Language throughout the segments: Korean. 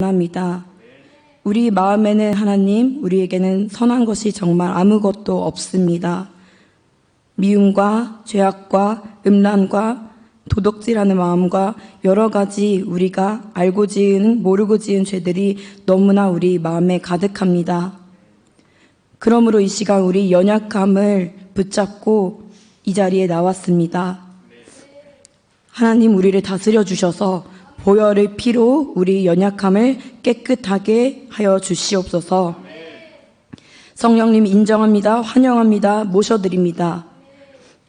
합니다. 우리 마음에는 하나님, 우리에게는 선한 것이 정말 아무것도 없습니다. 미움과 죄악과 음란과 도덕질하는 마음과 여러 가지 우리가 알고 지은 모르고 지은 죄들이 너무나 우리 마음에 가득합니다. 그러므로 이 시간 우리 연약함을 붙잡고 이 자리에 나왔습니다. 하나님 우리를 다스려 주셔서 보혈의 피로 우리 연약함을 깨끗하게 하여 주시옵소서. 성령님 인정합니다. 환영합니다. 모셔드립니다.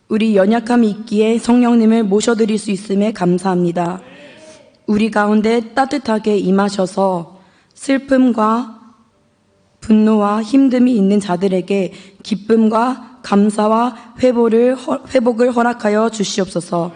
우리 연약함이 있기에 성령님을 모셔드릴 수 있음에 감사합니다. 우리 가운데 따뜻하게 임하셔서 슬픔과 분노와 힘듦이 있는 자들에게 기쁨과 감사와 회복을 허락하여 주시옵소서.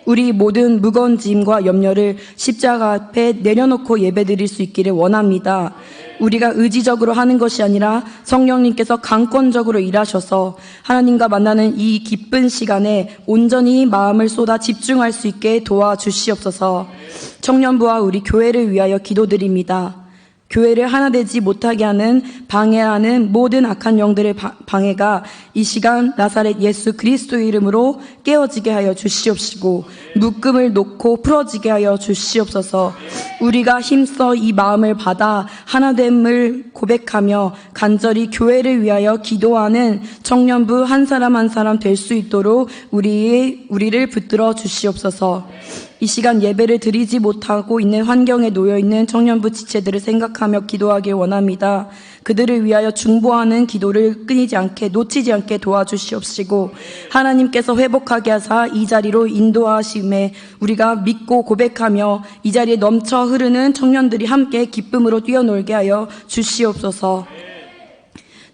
우리 모든 무거운 짐과 염려를 십자가 앞에 내려놓고 예배드릴 수 있기를 원합니다. 우리가 의지적으로 하는 것이 아니라 성령님께서 강권적으로 일하셔서 하나님과 만나는 이 기쁜 시간에 온전히 마음을 쏟아 집중할 수 있게 도와주시옵소서. 청년부와 우리 교회를 위하여 기도드립니다. 교회를 하나 되지 못하게 하는 방해하는 모든 악한 영들의 방해가 이 시간 나사렛 예수 그리스도의 이름으로 깨어지게 하여 주시옵시고 묶음을 놓고 풀어지게 하여 주시옵소서. 우리가 힘써 이 마음을 받아 하나됨을 고백하며 간절히 교회를 위하여 기도하는 청년부 한 사람 한 사람 될 수 있도록 우리를 붙들어 주시옵소서. 이 시간 예배를 드리지 못하고 있는 환경에 놓여있는 청년부 지체들을 생각하며 기도하길 원합니다. 그들을 위하여 중보하는 기도를 끊이지 않게 놓치지 않게 도와주시옵시고 하나님께서 회복하게 하사 이 자리로 인도하심에 우리가 믿고 고백하며 이 자리에 넘쳐 흐르는 청년들이 함께 기쁨으로 뛰어놀게 하여 주시옵소서.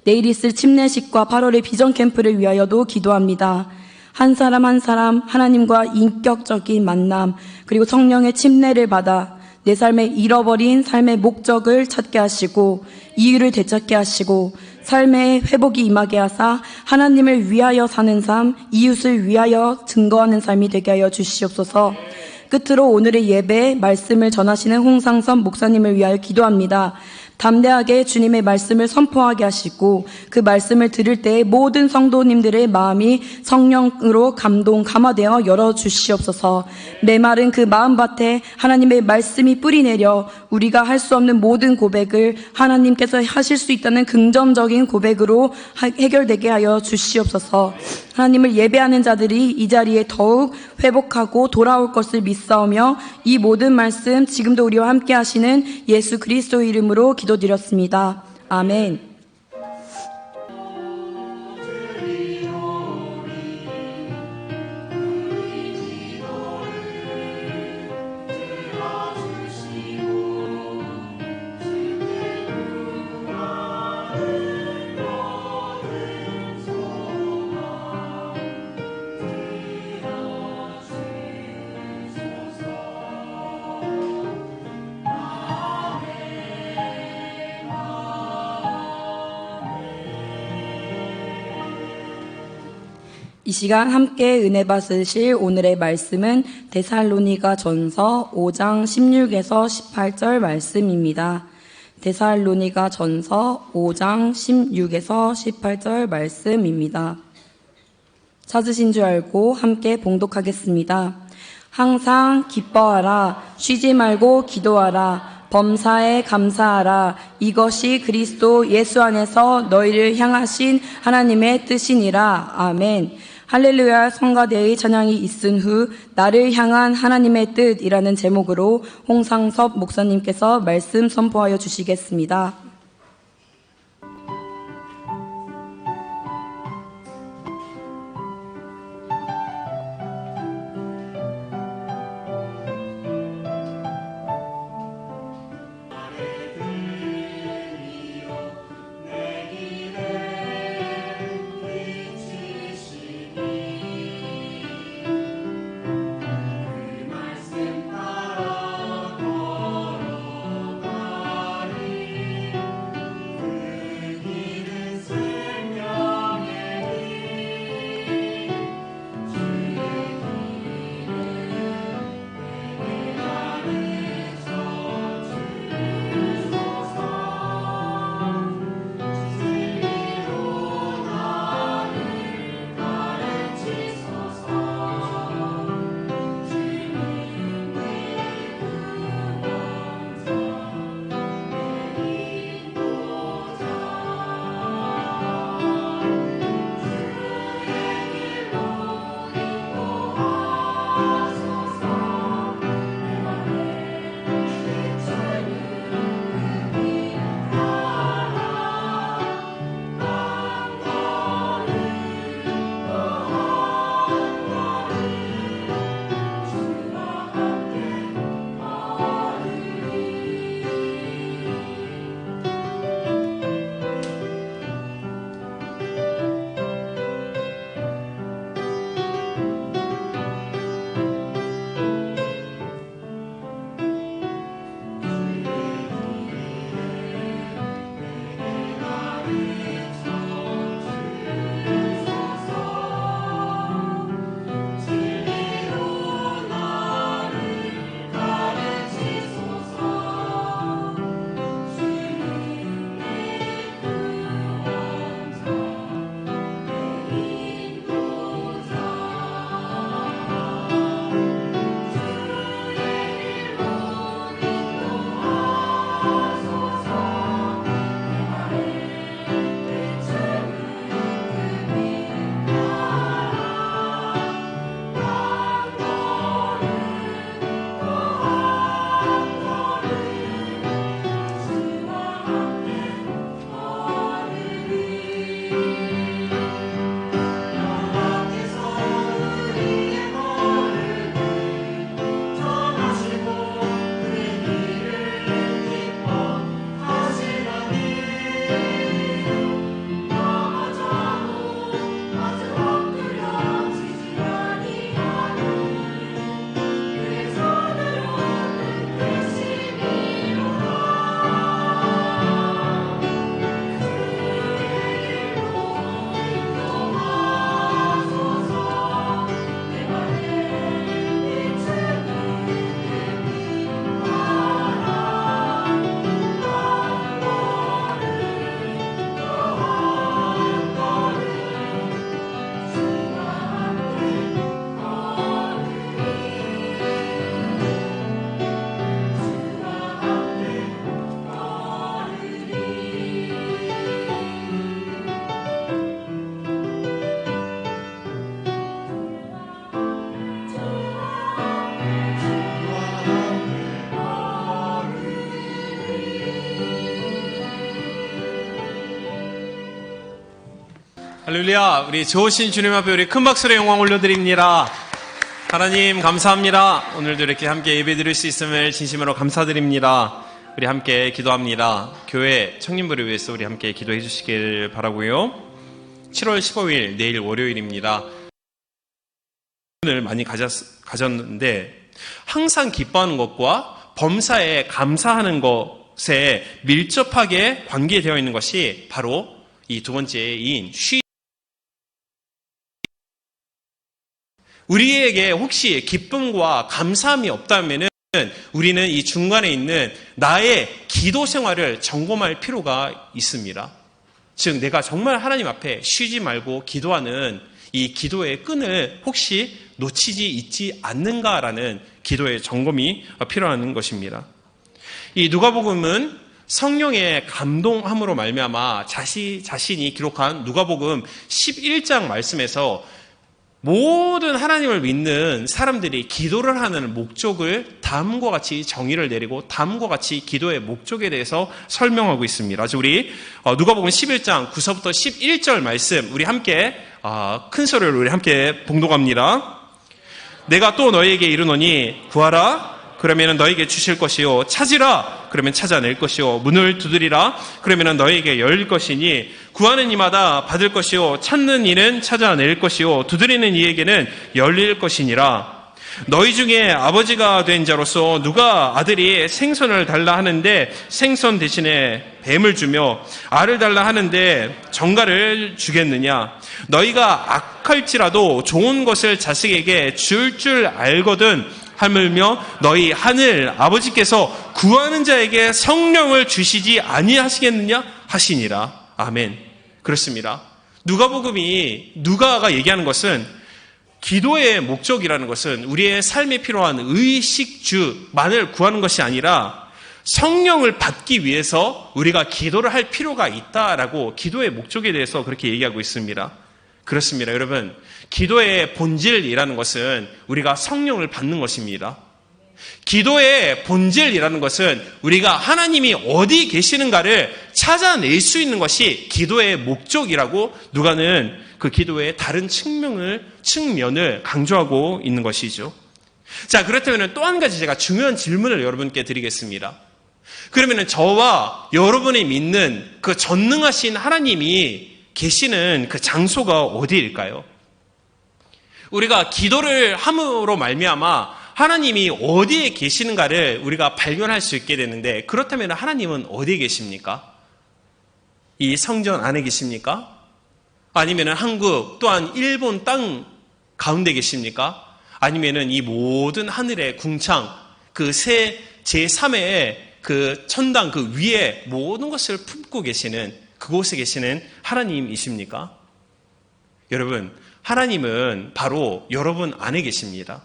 내일 있을 침례식과 8월의 비전 캠프를 위하여도 기도합니다. 한 사람 한 사람 하나님과 인격적인 만남 그리고 성령의 침례를 받아 내 삶에 잃어버린 삶의 목적을 찾게 하시고 이유를 되찾게 하시고 삶의 회복이 임하게 하사 하나님을 위하여 사는 삶, 이웃을 위하여 증거하는 삶이 되게 하여 주시옵소서. 끝으로 오늘의 예배 말씀을 전하시는 홍상선 목사님을 위하여 기도합니다. 담대하게 주님의 말씀을 선포하게 하시고 그 말씀을 들을 때 모든 성도님들의 마음이 성령으로 감화되어 열어주시옵소서. 메마른 그 마음밭에 하나님의 말씀이 뿌리내려 우리가 할 수 없는 모든 고백을 하나님께서 하실 수 있다는 긍정적인 고백으로 해결되게 하여 주시옵소서. 하나님을 예배하는 자들이 이 자리에 더욱 회복하고 돌아올 것을 믿사오며 이 모든 말씀 지금도 우리와 함께 하시는 예수 그리스도의 이름으로 기도드렸습니다. 아멘. 이 시간 함께 은혜 받으실 오늘의 말씀은 데살로니가 전서 5장 16에서 18절 말씀입니다. 데살로니가 전서 5장 16에서 18절 말씀입니다. 찾으신 줄 알고 함께 봉독하겠습니다. 항상 기뻐하라, 쉬지 말고 기도하라, 범사에 감사하라. 이것이 그리스도 예수 안에서 너희를 향하신 하나님의 뜻이니라. 아멘. 할렐루야. 성가대의 찬양이 있은 후 나를 향한 하나님의 뜻이라는 제목으로 홍상섭 목사님께서 말씀 선포하여 주시겠습니다. 할렐루야. 우리 좋으신 주님 앞에 우리 큰 박수로 영광 올려드립니다. 하나님 감사합니다. 오늘도 이렇게 함께 예배드릴 수 있음을 진심으로 감사드립니다. 우리 함께 기도합니다. 교회 청년부를 위해서 우리 함께 기도해 주시길 바라고요. 7월 15일 내일 월요일입니다. 오늘 많이 가졌는데 항상 기뻐하는 것과 범사에 감사하는 것에 밀접하게 관계되어 있는 것이 바로 이 두 번째인 우리에게 혹시 기쁨과 감사함이 없다면은 우리는 이 중간에 있는 나의 기도 생활을 점검할 필요가 있습니다. 즉 내가 정말 하나님 앞에 쉬지 말고 기도하는 이 기도의 끈을 혹시 놓치지 있지 않는가라는 기도의 점검이 필요한 것입니다. 이 누가복음은 성령의 감동함으로 말미암아 자신이 기록한 누가복음 11장 말씀에서 모든 하나님을 믿는 사람들이 기도를 하는 목적을 다음과 같이 정의를 내리고 다음과 같이 기도의 목적에 대해서 설명하고 있습니다. 그래서 우리 누가복음 11장 9서부터 11절 말씀 우리 함께 큰 소리로 우리 함께 봉독합니다. 내가 또 너희에게 이르노니 구하라 그러면 너희에게 주실 것이요 찾으라 그러면 찾아낼 것이요 문을 두드리라 그러면 너희에게 열릴 것이니 구하는 이마다 받을 것이요 찾는 이는 찾아낼 것이요 두드리는 이에게는 열릴 것이니라. 너희 중에 아버지가 된 자로서 누가 아들이 생선을 달라 하는데 생선 대신에 뱀을 주며 알을 달라 하는데 정갈을 주겠느냐. 너희가 악할지라도 좋은 것을 자식에게 줄 알거든 하물며 너희 하늘 아버지께서 구하는 자에게 성령을 주시지 아니하시겠느냐 하시니라. 아멘. 그렇습니다. 누가가 얘기하는 것은 기도의 목적이라는 것은 우리의 삶에 필요한 의식주만을 구하는 것이 아니라 성령을 받기 위해서 우리가 기도를 할 필요가 있다라고 기도의 목적에 대해서 그렇게 얘기하고 있습니다. 그렇습니다. 여러분, 기도의 본질이라는 것은 우리가 성령을 받는 것입니다. 기도의 본질이라는 것은 우리가 하나님이 어디 계시는가를 찾아낼 수 있는 것이 기도의 목적이라고 누가는 그 기도의 다른 측면을 강조하고 있는 것이죠. 자, 그렇다면 또 한 가지 제가 중요한 질문을 여러분께 드리겠습니다. 그러면 저와 여러분이 믿는 그 전능하신 하나님이 계시는 그 장소가 어디일까요? 우리가 기도를 함으로 말미암아 하나님이 어디에 계시는가를 우리가 발견할 수 있게 되는데 그렇다면 하나님은 어디에 계십니까? 이 성전 안에 계십니까? 아니면 한국 또한 일본 땅 가운데 계십니까? 아니면 이 모든 하늘의 궁창 그 제3의 그 천당 그 위에 모든 것을 품고 계시는 그곳에 계시는 하나님이십니까? 여러분, 하나님은 바로 여러분 안에 계십니다.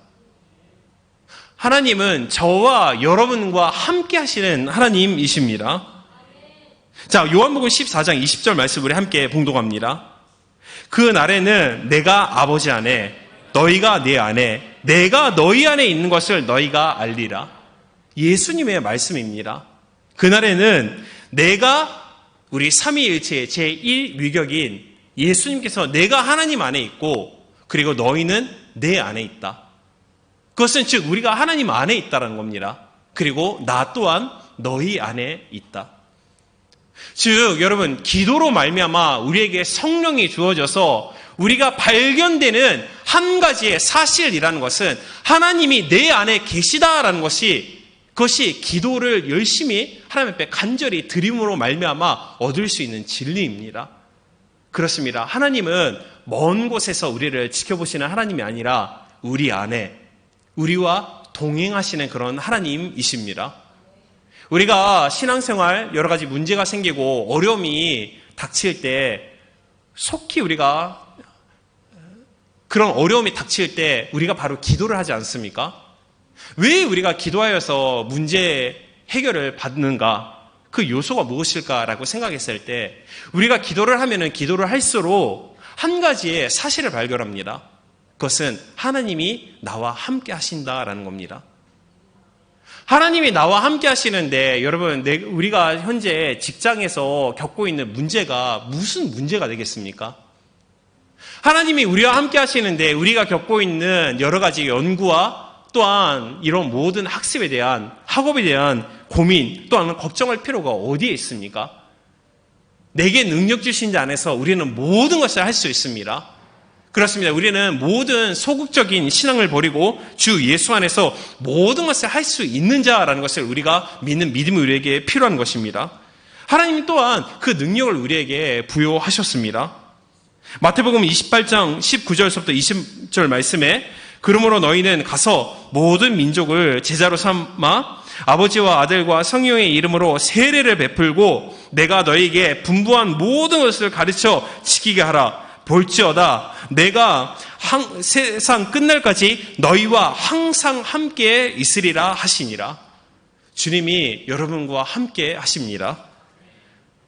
하나님은 저와 여러분과 함께 하시는 하나님이십니다. 자, 요한복음 14장 20절 말씀 우리 함께 봉독합니다. 그 날에는 내가 아버지 안에 너희가 내 안에 내가 너희 안에 있는 것을 너희가 알리라. 예수님의 말씀입니다. 그날에는 내가 우리 삼위일체의 제1위격인 예수님께서 내가 하나님 안에 있고 그리고 너희는 내 안에 있다. 그것은 즉 우리가 하나님 안에 있다는 겁니다. 그리고 나 또한 너희 안에 있다. 즉 여러분 기도로 말미암아 우리에게 성령이 주어져서 우리가 발견되는 한 가지의 사실이라는 것은 하나님이 내 안에 계시다라는 그것이 기도를 열심히 하나님 앞에 간절히 드림으로 말미암아 얻을 수 있는 진리입니다. 그렇습니다. 하나님은 먼 곳에서 우리를 지켜보시는 하나님이 아니라 우리 안에 우리와 동행하시는 그런 하나님이십니다. 우리가 신앙생활 여러 가지 문제가 생기고 어려움이 닥칠 때 속히 우리가 그런 어려움이 닥칠 때 우리가 바로 기도를 하지 않습니까? 왜 우리가 기도하여서 문제 해결을 받는가? 그 요소가 무엇일까라고 생각했을 때 우리가 기도를 하면은 기도를 할수록 한 가지의 사실을 발견합니다. 그것은 하나님이 나와 함께 하신다라는 겁니다. 하나님이 나와 함께 하시는데 여러분 우리가 현재 직장에서 겪고 있는 문제가 무슨 문제가 되겠습니까? 하나님이 우리와 함께 하시는데 우리가 겪고 있는 여러 가지 연구와 또한 이런 모든 학습에 대한, 학업에 대한 고민, 또한 걱정할 필요가 어디에 있습니까? 내게 능력 주신 자 안에서 우리는 모든 것을 할 수 있습니다. 그렇습니다. 우리는 모든 소극적인 신앙을 버리고 주 예수 안에서 모든 것을 할 수 있는 자라는 것을 우리가 믿는 믿음이 우리에게 필요한 것입니다. 하나님 또한 그 능력을 우리에게 부여하셨습니다. 마태복음 28장 19절부터 20절 말씀에 그러므로 너희는 가서 모든 민족을 제자로 삼아 아버지와 아들과 성령의 이름으로 세례를 베풀고 내가 너희에게 분부한 모든 것을 가르쳐 지키게 하라. 볼지어다 내가 세상 끝날까지 너희와 항상 함께 있으리라 하시니라. 주님이 여러분과 함께 하십니다.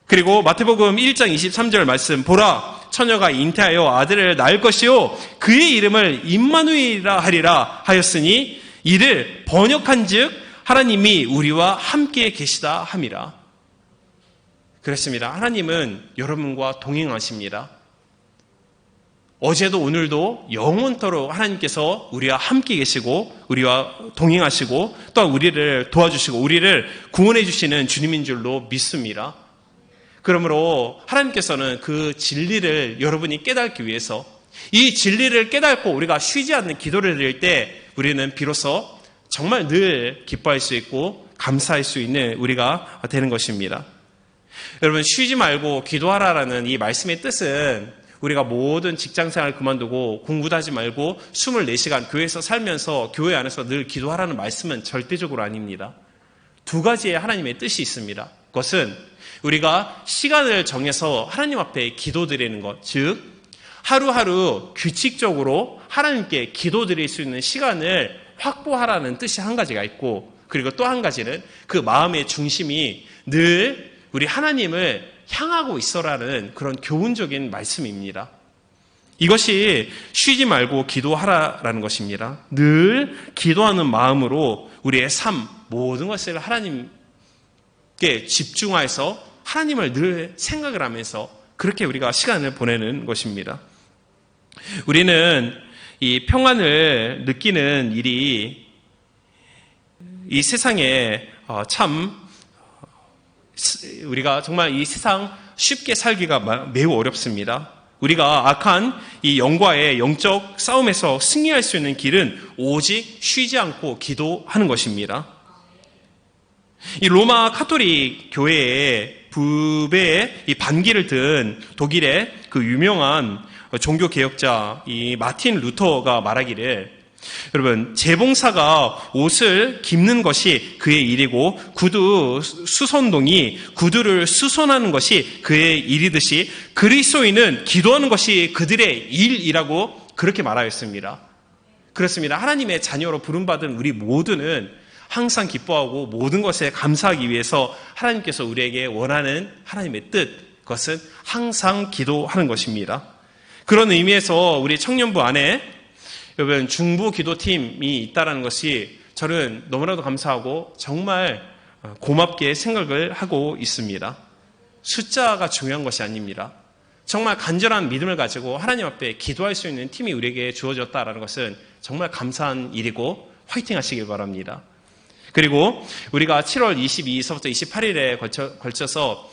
그리고 마태복음 1장 23절 말씀 보라 처녀가 잉태하여 아들을 낳을 것이요 그의 이름을 임마누엘이라 하리라 하였으니 이를 번역한즉 하나님이 우리와 함께 계시다 함이라. 그렇습니다. 하나님은 여러분과 동행하십니다. 어제도 오늘도 영원토록 하나님께서 우리와 함께 계시고 우리와 동행하시고 또한 우리를 도와주시고 우리를 구원해 주시는 주님인 줄로 믿습니다. 그러므로 하나님께서는 그 진리를 여러분이 깨닫기 위해서 이 진리를 깨닫고 우리가 쉬지 않는 기도를 드릴 때 우리는 비로소 정말 늘 기뻐할 수 있고 감사할 수 있는 우리가 되는 것입니다. 여러분 쉬지 말고 기도하라라는 이 말씀의 뜻은 우리가 모든 직장생활을 그만두고 공부도 하지 말고 24시간 교회에서 살면서 교회 안에서 늘 기도하라는 말씀은 절대적으로 아닙니다. 두 가지의 하나님의 뜻이 있습니다. 그것은 우리가 시간을 정해서 하나님 앞에 기도드리는 것, 즉 하루하루 규칙적으로 하나님께 기도드릴 수 있는 시간을 확보하라는 뜻이 한 가지가 있고 그리고 또 한 가지는 그 마음의 중심이 늘 우리 하나님을 향하고 있어라는 그런 교훈적인 말씀입니다. 이것이 쉬지 말고 기도하라라는 것입니다. 늘 기도하는 마음으로 우리의 삶 모든 것을 하나님께 집중해서 하나님을 늘 생각을 하면서 그렇게 우리가 시간을 보내는 것입니다. 우리는 이 평안을 느끼는 일이 이 세상에 참 우리가 정말 이 세상 쉽게 살기가 매우 어렵습니다. 우리가 악한 이 영과의 영적 싸움에서 승리할 수 있는 길은 오직 쉬지 않고 기도하는 것입니다. 이 로마 카톨릭 교회의 부배의 이 반기를 든 독일의 그 유명한 종교 개혁자 이 마틴 루터가 말하기를 여러분 재봉사가 옷을 깁는 것이 그의 일이고 구두 수선동이 구두를 수선하는 것이 그의 일이듯이 그리스도인은 기도하는 것이 그들의 일이라고 그렇게 말하였습니다. 그렇습니다. 하나님의 자녀로 부름받은 우리 모두는 항상 기뻐하고 모든 것에 감사하기 위해서 하나님께서 우리에게 원하는 하나님의 뜻 그것은 항상 기도하는 것입니다. 그런 의미에서 우리 청년부 안에 여러분 중부 기도팀이 있다는 것이 저는 너무나도 감사하고 정말 고맙게 생각을 하고 있습니다. 숫자가 중요한 것이 아닙니다. 정말 간절한 믿음을 가지고 하나님 앞에 기도할 수 있는 팀이 우리에게 주어졌다는 것은 정말 감사한 일이고 화이팅 하시길 바랍니다. 그리고 우리가 7월 22일서부터 28일에 걸쳐서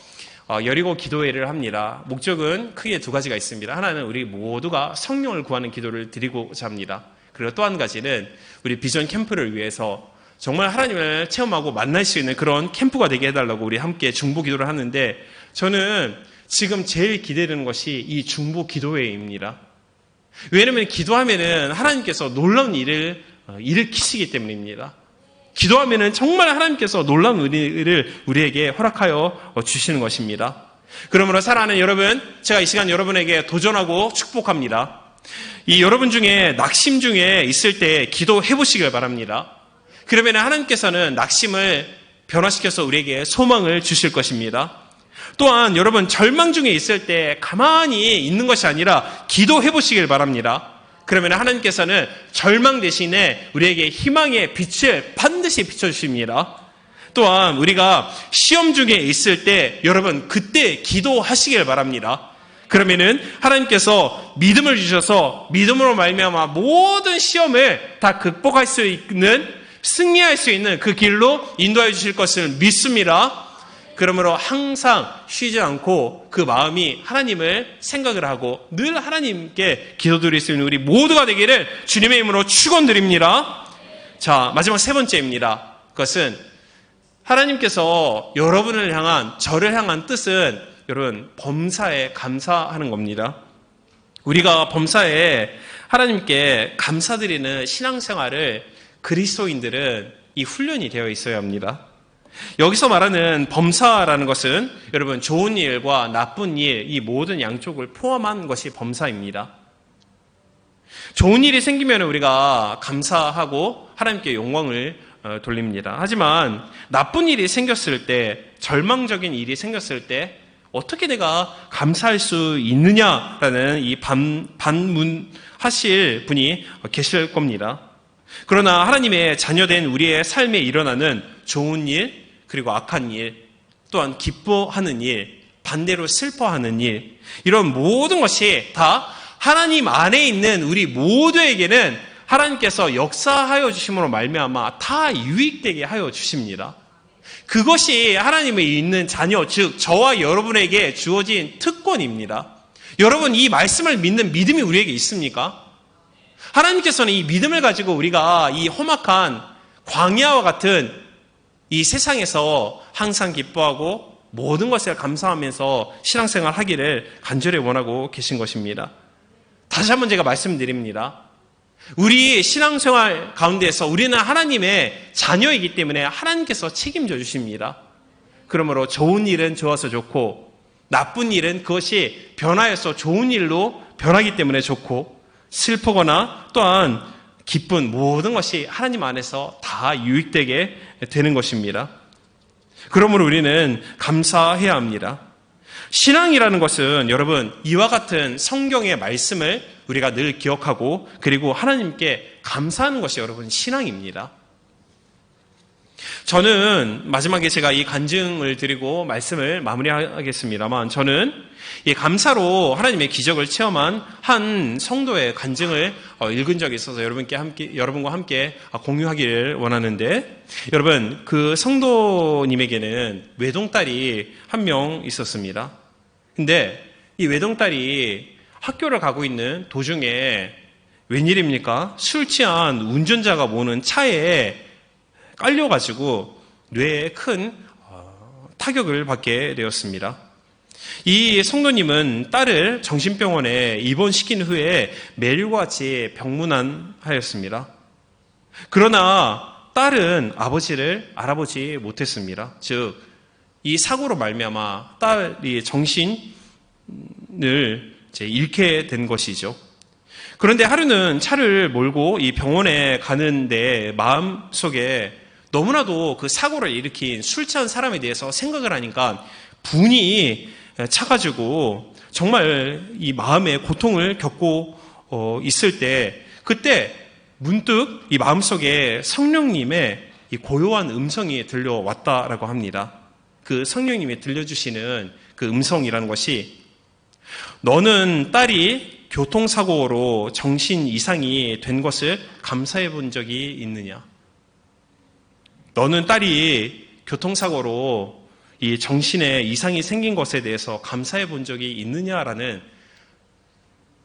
여리고 기도회를 합니다. 목적은 크게 두 가지가 있습니다. 하나는 우리 모두가 성령을 구하는 기도를 드리고자 합니다. 그리고 또 한 가지는 우리 비전 캠프를 위해서 정말 하나님을 체험하고 만날 수 있는 그런 캠프가 되게 해달라고 우리 함께 중보 기도를 하는데 저는 지금 제일 기대되는 것이 이 중보 기도회입니다. 왜냐하면 기도하면은 하나님께서 놀라운 일을 일으키시기 때문입니다. 기도하면은 정말 하나님께서 놀라운 은혜를 우리에게 허락하여 주시는 것입니다. 그러므로 사랑하는 여러분, 제가 이 시간 여러분에게 도전하고 축복합니다. 이 여러분 중에 낙심 중에 있을 때 기도해 보시길 바랍니다. 그러면 하나님께서는 낙심을 변화시켜서 우리에게 소망을 주실 것입니다. 또한 여러분 절망 중에 있을 때 가만히 있는 것이 아니라 기도해 보시길 바랍니다. 그러면 하나님께서는 절망 대신에 우리에게 희망의 빛을 반드시 비춰주십니다. 또한 우리가 시험 중에 있을 때 여러분 그때 기도하시길 바랍니다. 그러면은 하나님께서 믿음을 주셔서 믿음으로 말미암아 모든 시험을 다 극복할 수 있는, 승리할 수 있는 그 길로 인도해 주실 것을 믿습니다. 그러므로 항상 쉬지 않고 그 마음이 하나님을 생각을 하고 늘 하나님께 기도드릴 수 있는 우리 모두가 되기를 주님의 이름으로 축원드립니다. 자, 마지막 세 번째입니다. 그것은 하나님께서 여러분을 향한, 저를 향한 뜻은 여러분 범사에 감사하는 겁니다. 우리가 범사에 하나님께 감사드리는 신앙생활을 그리스도인들은 이 훈련이 되어 있어야 합니다. 여기서 말하는 범사라는 것은 여러분 좋은 일과 나쁜 일, 이 모든 양쪽을 포함한 것이 범사입니다. 좋은 일이 생기면 우리가 감사하고 하나님께 영광을 돌립니다. 하지만 나쁜 일이 생겼을 때, 절망적인 일이 생겼을 때 어떻게 내가 감사할 수 있느냐라는 이 반문하실 분이 계실 겁니다. 그러나 하나님의 자녀된 우리의 삶에 일어나는 좋은 일, 그리고 악한 일, 또한 기뻐하는 일, 반대로 슬퍼하는 일, 이런 모든 것이 다 하나님 안에 있는 우리 모두에게는 하나님께서 역사하여 주심으로 말미암아 다 유익되게 하여 주십니다. 그것이 하나님의 있는 자녀, 즉 저와 여러분에게 주어진 특권입니다. 여러분, 이 말씀을 믿는 믿음이 우리에게 있습니까? 하나님께서는 이 믿음을 가지고 우리가 이 험악한 광야와 같은 이 세상에서 항상 기뻐하고 모든 것을 감사하면서 신앙생활 하기를 간절히 원하고 계신 것입니다. 다시 한번 제가 말씀드립니다. 우리 신앙생활 가운데서 우리는 하나님의 자녀이기 때문에 하나님께서 책임져 주십니다. 그러므로 좋은 일은 좋아서 좋고 나쁜 일은 그것이 변하여서 좋은 일로 변하기 때문에 좋고, 슬프거나 또한 기쁜 모든 것이 하나님 안에서 다 유익되게 되는 것입니다. 그러므로 우리는 감사해야 합니다. 신앙이라는 것은 여러분 이와 같은 성경의 말씀을 우리가 늘 기억하고 그리고 하나님께 감사하는 것이 여러분 신앙입니다. 저는 마지막에 제가 이 간증을 드리고 말씀을 마무리하겠습니다만, 저는 이 감사로 하나님의 기적을 체험한 한 성도의 간증을 읽은 적이 있어서 여러분과 함께 공유하기를 원하는데, 여러분 그 성도님에게는 외동딸이 한 명 있었습니다. 근데 이 외동딸이 학교를 가고 있는 도중에 웬일입니까? 술 취한 운전자가 모는 차에 깔려가지고 뇌에 큰 타격을 받게 되었습니다. 이 성도님은 딸을 정신병원에 입원시킨 후에 매일과 같이 병문안하였습니다. 그러나 딸은 아버지를 알아보지 못했습니다. 즉, 이 사고로 말미암아 딸이 정신을 잃게 된 것이죠. 그런데 하루는 차를 몰고 이 병원에 가는데 마음속에 너무나도 그 사고를 일으킨 술 취한 사람에 대해서 생각을 하니까 분이 차가지고 정말 이 마음에 고통을 겪고 있을 때, 그때 문득 이 마음속에 성령님의 이 고요한 음성이 들려왔다라고 합니다. 그 성령님이 들려주시는 그 음성이라는 것이, 너는 딸이 교통사고로 정신 이상이 된 것을 감사해 본 적이 있느냐? 너는 딸이 교통사고로 이 정신에 이상이 생긴 것에 대해서 감사해 본 적이 있느냐라는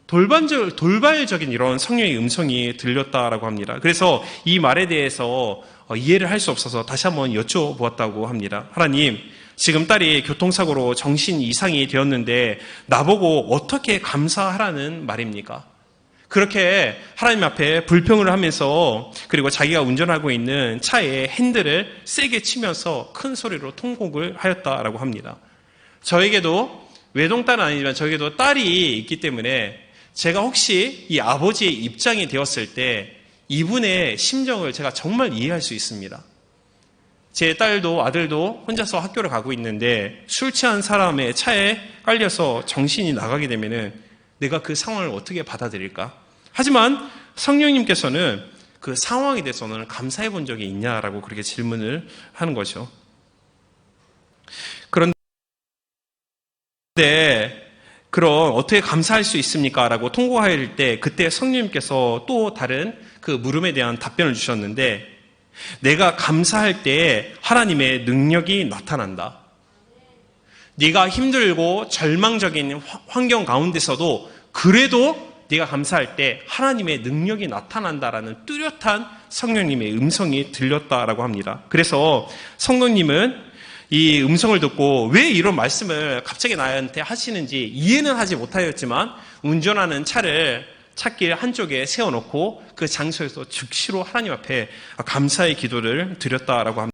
돌발적인 이런 성령의 음성이 들렸다라고 합니다. 그래서 이 말에 대해서 이해를 할 수 없어서 다시 한번 여쭤보았다고 합니다. 하나님, 지금 딸이 교통사고로 정신 이상이 되었는데 나보고 어떻게 감사하라는 말입니까? 그렇게 하나님 앞에 불평을 하면서, 그리고 자기가 운전하고 있는 차의 핸들을 세게 치면서 큰 소리로 통곡을 하였다라고 합니다. 저에게도 외동딸은 아니지만 저에게도 딸이 있기 때문에 제가 혹시 이 아버지의 입장이 되었을 때 이분의 심정을 제가 정말 이해할 수 있습니다. 제 딸도 아들도 혼자서 학교를 가고 있는데 술 취한 사람의 차에 깔려서 정신이 나가게 되면은 내가 그 상황을 어떻게 받아들일까? 하지만 성령님께서는 그 상황에 대해서는 감사해 본 적이 있냐라고 그렇게 질문을 하는 거죠. 그런데 그럼 어떻게 감사할 수 있습니까? 라고 통곡할 때 그때 성령님께서 또 다른 그 물음에 대한 답변을 주셨는데 내가 감사할 때 하나님의 능력이 나타난다. 네가 힘들고 절망적인 환경 가운데서도 그래도 네가 감사할 때 하나님의 능력이 나타난다라는 뚜렷한 성령님의 음성이 들렸다라고 합니다. 그래서 성령님은 이 음성을 듣고 왜 이런 말씀을 갑자기 나한테 하시는지 이해는 하지 못하였지만 운전하는 차를 찻길 한쪽에 세워놓고 그 장소에서 즉시로 하나님 앞에 감사의 기도를 드렸다라고 합니다.